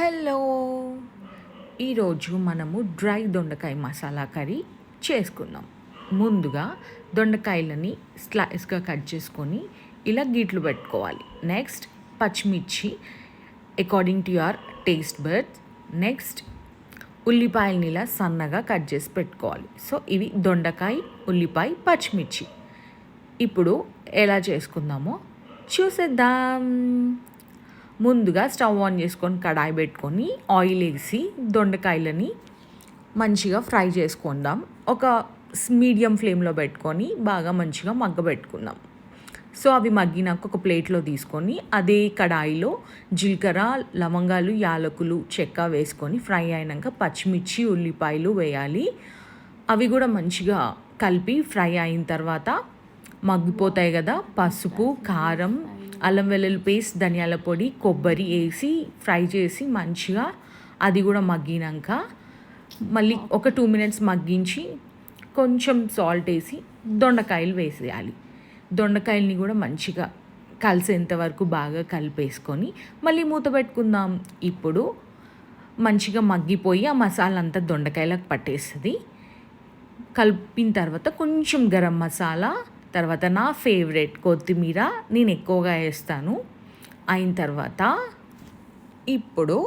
Hello, ఈరోజు మనము dry దొండకాయ మసాలా కర్రీ చేసుకుందాం. ముందుగా దొండకాయలని స్లైస్గా కట్ చేసుకొని ఇలా గీట్లు పెట్టుకోవాలి. నెక్స్ట్ పచ్చిమిర్చి according to your taste buds. Next ఉల్లిపాయలని ఇలా సన్నగా కట్ చేసి పెట్టుకోవాలి. సో ఇవి దొండకాయ, ఉల్లిపాయ, పచ్చిమిర్చి. ఇప్పుడు ఎలా చేసుకుందామో చూసేద్దాం. ముందుగా స్టవ్ ఆన్ చేసుకొని కడాయి పెట్టుకొని ఆయిల్ వేసి దొండకాయలని మంచిగా ఫ్రై చేసుకుందాం. ఒక మీడియం ఫ్లేమ్లో పెట్టుకొని బాగా మంచిగా మగ్గబెట్టుకుందాం. సో అవి మగ్గినాక ఒక ప్లేట్లో తీసుకొని అదే కడాయిలో జీలకర్ర, లవంగాలు, యాలకులు, చెక్క వేసుకొని ఫ్రై అయినాక పచ్చిమిర్చి, ఉల్లిపాయలు వేయాలి. అవి కూడా మంచిగా కలిపి ఫ్రై అయిన తర్వాత మగ్గిపోతాయి కదా, పసుపు, కారం, అల్లం వెల్లుల్లి పేస్ట్, ధనియాల పొడి, కొబ్బరి వేసి ఫ్రై చేసి మంచిగా అది కూడా మగ్గినాక మళ్ళీ ఒక 2 minutes మగ్గించి కొంచెం సాల్ట్ వేసి దొండకాయలు వేసేయాలి. దొండకాయలని కూడా మంచిగా కలిసేంత వరకు బాగా కలిపేసుకొని మళ్ళీ మూత పెట్టుకుందాం. ఇప్పుడు మంచిగా మగ్గిపోయి ఆ మసాలా అంతా దొండకాయలకు పట్టేస్తుంది. కలిపిన తర్వాత కొంచెం గరం మసాలా, తర్వాత నా ఫేవరెట్ కొత్తిమీర నేను ఎక్కువగా వేస్తాను. అయిన తర్వాత ఇప్పుడు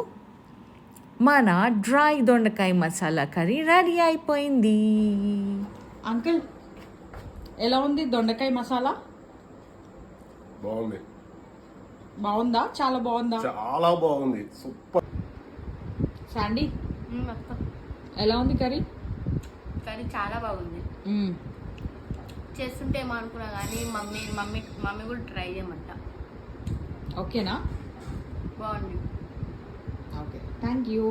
మన డ్రై దొండకాయ మసాలా కర్రీ రెడీ అయిపోయింది. అంకుల్, ఎలా ఉంది దొండకాయ మసాలా? బాగుంది. బాగుందా? చాలా బాగుందా? చాలా బాగుంది, సూపర్. శాండీ, ఎలా ఉంది కర్రీ? కర్రీ చాలా బాగుంది. చేస్తుంటే ఏమో అనుకున్నా కానీ మమ్మీ కూడా ట్రై చేయమంట. ఓకేనా? బాగుంది. Okay, thank you.